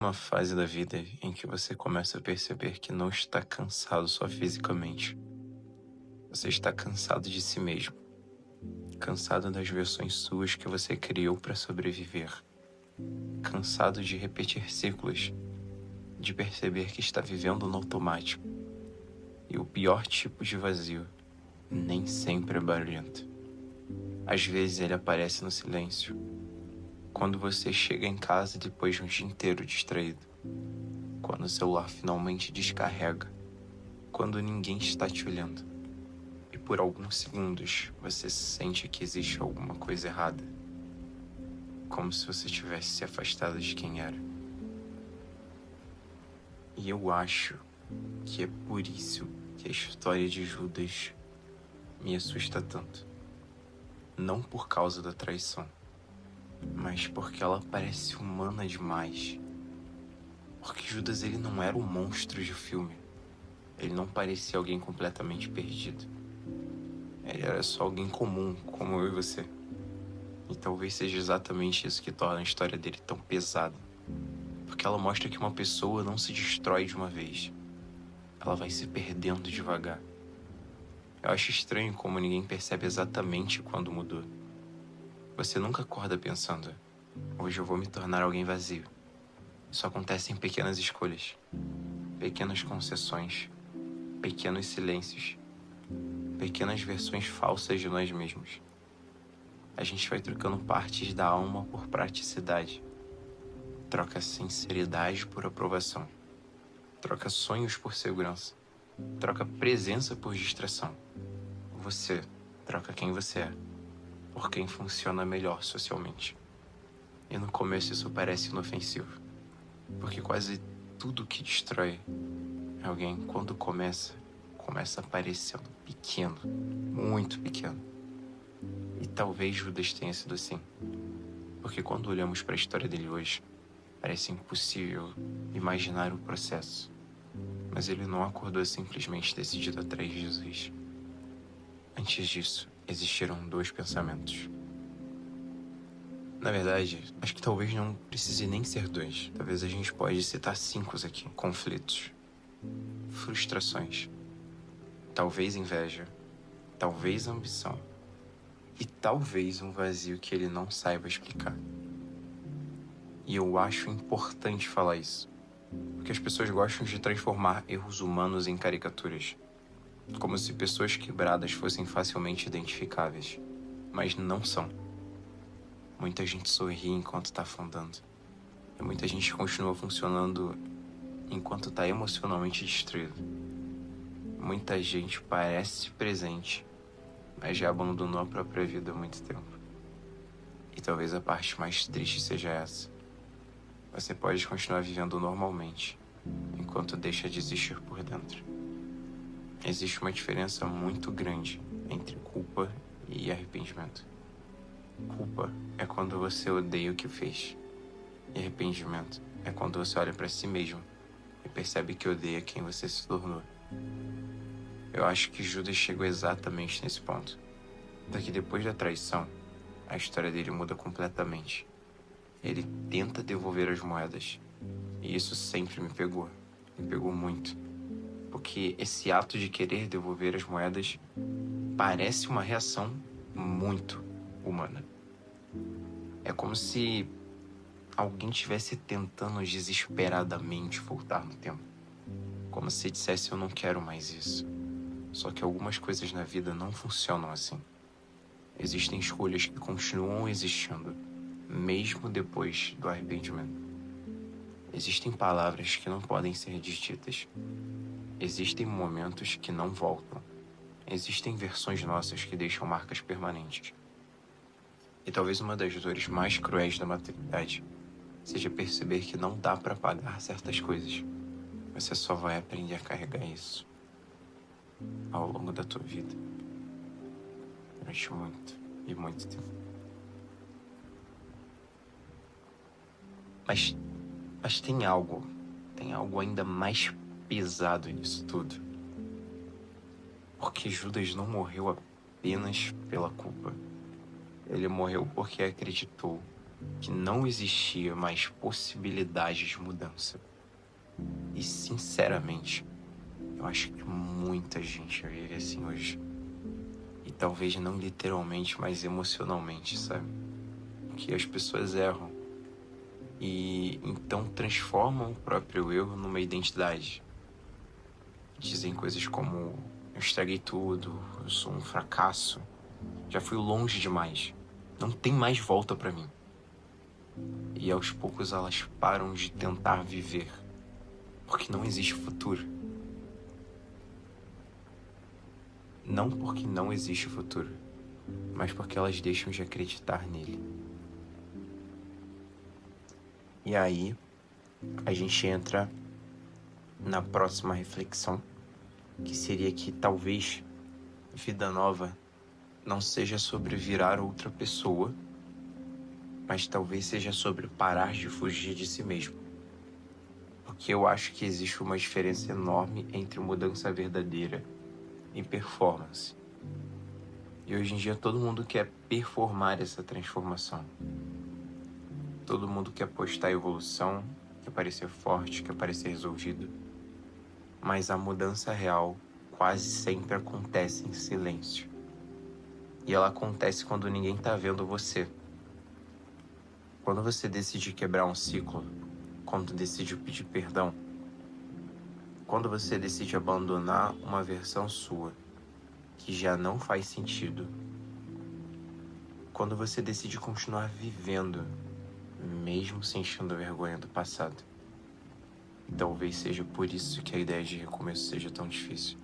Uma fase da vida em que você começa a perceber que não está cansado só fisicamente. Você está cansado de si mesmo, cansado das versões suas que você criou para sobreviver, cansado de repetir ciclos, de perceber que está vivendo no automático. E o pior tipo de vazio nem sempre é barulhento. Às vezes ele aparece no silêncio, quando você chega em casa depois de um dia inteiro distraído, quando o celular finalmente descarrega, quando ninguém está te olhando e por alguns segundos você sente que existe alguma coisa errada, como se você tivesse se afastado de quem era. E eu acho que é por isso que a história de Judas me assusta tanto. Não por causa da traição, mas porque ela parece humana demais. Porque Judas, ele não era um monstro de filme. Ele não parecia alguém completamente perdido. Ele era só alguém comum, como eu e você. E talvez seja exatamente isso que torna a história dele tão pesada. Porque ela mostra que uma pessoa não se destrói de uma vez. Ela vai se perdendo devagar. Eu acho estranho como ninguém percebe exatamente quando mudou. Você nunca acorda pensando, hoje eu vou me tornar alguém vazio. Isso acontece em pequenas escolhas, pequenas concessões, pequenos silêncios, pequenas versões falsas de nós mesmos. A gente vai trocando partes da alma por praticidade. Troca sinceridade por aprovação. Troca sonhos por segurança. Troca presença por distração. Você troca quem você é por quem funciona melhor socialmente. E no começo isso parece inofensivo, porque quase tudo que destrói alguém, quando começa parecendo pequeno, muito pequeno. E talvez Judas tenha sido assim, porque quando olhamos para a história dele hoje, parece impossível imaginar o processo. Mas ele não acordou simplesmente decidido a trair Jesus. Antes disso, existiram dois pensamentos. Na verdade, acho que talvez não precise nem ser dois. Talvez a gente pode citar 5 aqui. Conflitos, frustrações, talvez inveja, talvez ambição e talvez um vazio que ele não saiba explicar. E eu acho importante falar isso, porque as pessoas gostam de transformar erros humanos em caricaturas, como se pessoas quebradas fossem facilmente identificáveis, mas não são. Muita gente sorri enquanto está afundando, e muita gente continua funcionando enquanto está emocionalmente destruído. Muita gente parece presente, mas já abandonou a própria vida há muito tempo. E talvez a parte mais triste seja essa. Você pode continuar vivendo normalmente, enquanto deixa de existir por dentro. Existe uma diferença muito grande entre culpa e arrependimento. Culpa é quando você odeia o que fez. E arrependimento é quando você olha para si mesmo e percebe que odeia quem você se tornou. Eu acho que Judas chegou exatamente nesse ponto. Daqui depois da traição, a história dele muda completamente. Ele tenta devolver as moedas. E isso sempre me pegou muito. Porque esse ato de querer devolver as moedas parece uma reação muito humana. É como se alguém estivesse tentando desesperadamente voltar no tempo. Como se dissesse, eu não quero mais isso. Só que algumas coisas na vida não funcionam assim. Existem escolhas que continuam existindo, mesmo depois do arrependimento. Existem palavras que não podem ser ditas. Existem momentos que não voltam. Existem versões nossas que deixam marcas permanentes. E talvez uma das dores mais cruéis da maturidade seja perceber que não dá para apagar certas coisas. Você só vai aprender a carregar isso ao longo da tua vida. Durante muito e muito tempo. Mas tem algo ainda mais pesado nisso tudo. Porque Judas não morreu apenas pela culpa. Ele morreu porque acreditou que não existia mais possibilidade de mudança. E, sinceramente, eu acho que muita gente vive assim hoje. E talvez não literalmente, mas emocionalmente, sabe? Que as pessoas erram e então transformam o próprio erro numa identidade. Dizem coisas como: eu estraguei tudo, eu sou um fracasso, já fui longe demais, não tem mais volta pra mim. E aos poucos elas param de tentar viver, porque não existe futuro. Não porque não existe futuro, mas porque elas deixam de acreditar nele. E aí, a gente entra na próxima reflexão, que seria que talvez vida nova não seja sobre virar outra pessoa, mas talvez seja sobre parar de fugir de si mesmo. Porque eu acho que existe uma diferença enorme entre mudança verdadeira e performance. E hoje em dia todo mundo quer performar essa transformação. Todo mundo quer postar evolução, quer parecer forte, quer parecer resolvido. Mas a mudança real quase sempre acontece em silêncio. E ela acontece quando ninguém tá vendo você. Quando você decide quebrar um ciclo, quando decide pedir perdão, quando você decide abandonar uma versão sua que já não faz sentido, quando você decide continuar vivendo, mesmo sentindo vergonha do passado. E talvez seja por isso que a ideia de recomeço seja tão difícil,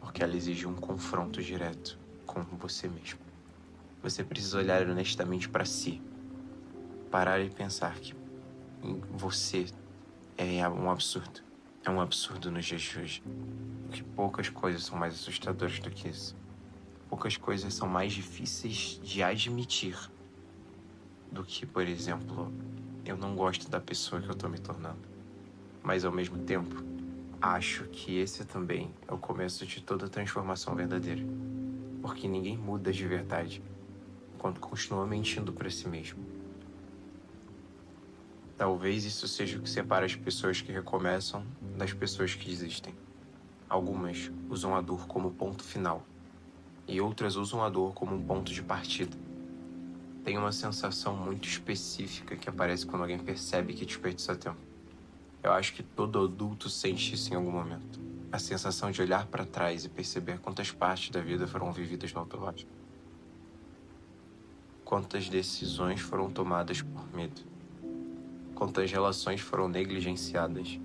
porque ela exige um confronto direto com você mesmo. Você precisa olhar honestamente para si, parar e pensar que você é um absurdo. É um absurdo nos dias de hoje. Porque poucas coisas são mais assustadoras do que isso. Poucas coisas são mais difíceis de admitir do que, por exemplo, eu não gosto da pessoa que eu tô me tornando. Mas, ao mesmo tempo, acho que esse também é o começo de toda transformação verdadeira. Porque ninguém muda de verdade quando continua mentindo para si mesmo. Talvez isso seja o que separa as pessoas que recomeçam das pessoas que desistem. Algumas usam a dor como ponto final, e outras usam a dor como um ponto de partida. Tem uma sensação muito específica que aparece quando alguém percebe que desperdiça tempo. Eu acho que todo adulto sente isso em algum momento. A sensação de olhar para trás e perceber quantas partes da vida foram vividas no automático. Quantas decisões foram tomadas por medo. Quantas relações foram negligenciadas.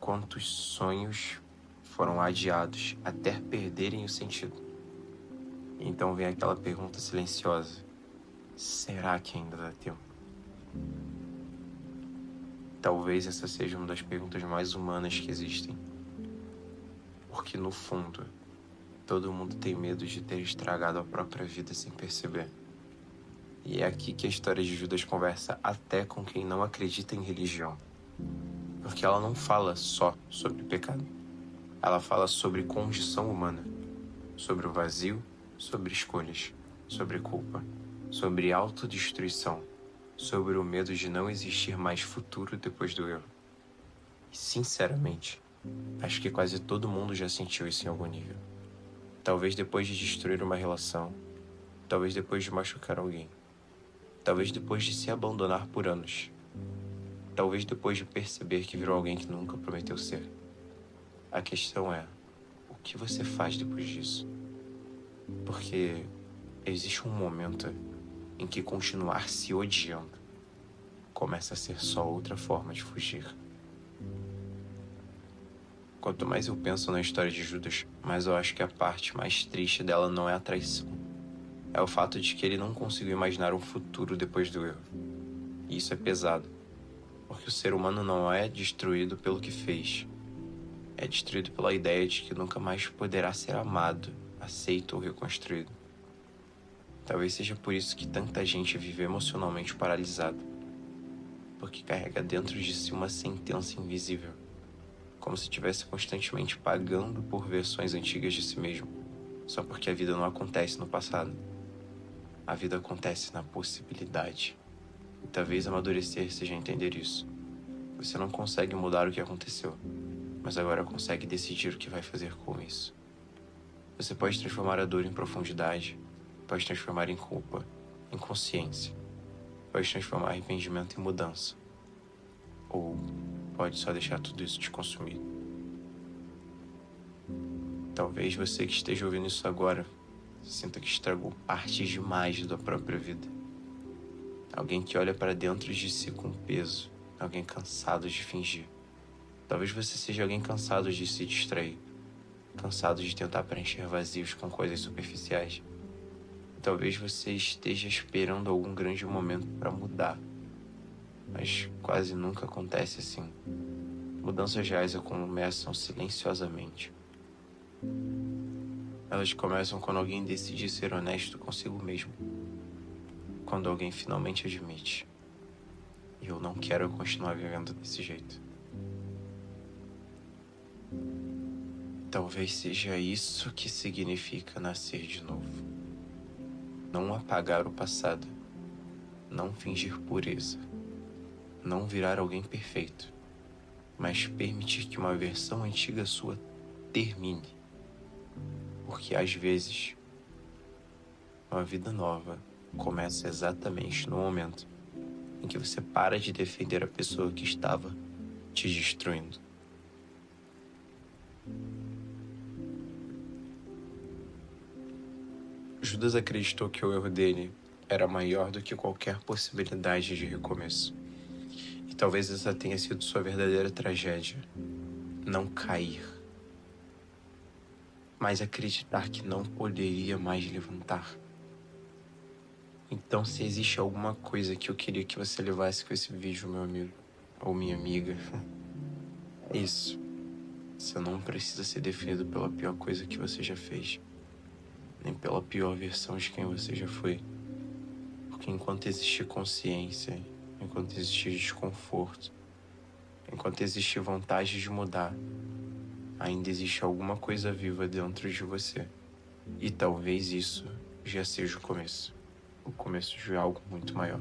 Quantos sonhos foram adiados até perderem o sentido. Então vem aquela pergunta silenciosa: será que ainda dá tempo? Talvez essa seja uma das perguntas mais humanas que existem. Porque no fundo, todo mundo tem medo de ter estragado a própria vida sem perceber. E é aqui que a história de Judas conversa até com quem não acredita em religião. Porque ela não fala só sobre pecado. Ela fala sobre condição humana, sobre o vazio, sobre escolhas, sobre culpa, sobre autodestruição, sobre o medo de não existir mais futuro depois do erro. E, sinceramente, acho que quase todo mundo já sentiu isso em algum nível. Talvez depois de destruir uma relação, talvez depois de machucar alguém, talvez depois de se abandonar por anos, talvez depois de perceber que virou alguém que nunca prometeu ser. A questão é, o que você faz depois disso? Porque existe um momento em que continuar se odiando começa a ser só outra forma de fugir. Quanto mais eu penso na história de Judas, mais eu acho que a parte mais triste dela não é a traição. É o fato de que ele não conseguiu imaginar um futuro depois do erro. E isso é pesado, porque o ser humano não é destruído pelo que fez. É destruído pela ideia de que nunca mais poderá ser amado, aceito ou reconstruído. Talvez seja por isso que tanta gente vive emocionalmente paralisada, porque carrega dentro de si uma sentença invisível, como se estivesse constantemente pagando por versões antigas de si mesmo, só porque a vida não acontece no passado. A vida acontece na possibilidade. E talvez amadurecer seja entender isso. Você não consegue mudar o que aconteceu, mas agora consegue decidir o que vai fazer com isso. Você pode transformar a dor em profundidade, pode transformar em culpa, em consciência, pode transformar arrependimento em mudança, ou pode só deixar tudo isso te consumir. Talvez você que esteja ouvindo isso agora sinta que estragou partes demais da própria vida. Alguém que olha para dentro de si com peso, alguém cansado de fingir. Talvez você seja alguém cansado de se distrair, cansado de tentar preencher vazios com coisas superficiais. Talvez você esteja esperando algum grande momento para mudar, mas quase nunca acontece assim. Mudanças reais começam silenciosamente. Elas começam quando alguém decide ser honesto consigo mesmo. Quando alguém finalmente admite: eu não quero continuar vivendo desse jeito. Talvez seja isso que significa nascer de novo. Não apagar o passado, não fingir pureza, não virar alguém perfeito, mas permitir que uma versão antiga sua termine. Porque às vezes, uma vida nova começa exatamente no momento em que você para de defender a pessoa que estava te destruindo. Judas acreditou que o erro dele era maior do que qualquer possibilidade de recomeço. E talvez essa tenha sido sua verdadeira tragédia. Não cair, mas acreditar que não poderia mais levantar. Então, se existe alguma coisa que eu queria que você levasse com esse vídeo, meu amigo ou minha amiga, é isso. Você não precisa ser definido pela pior coisa que você já fez, nem pela pior versão de quem você já foi. Porque enquanto existir consciência, enquanto existir desconforto, enquanto existir vontade de mudar, ainda existe alguma coisa viva dentro de você. E talvez isso já seja o começo de algo muito maior.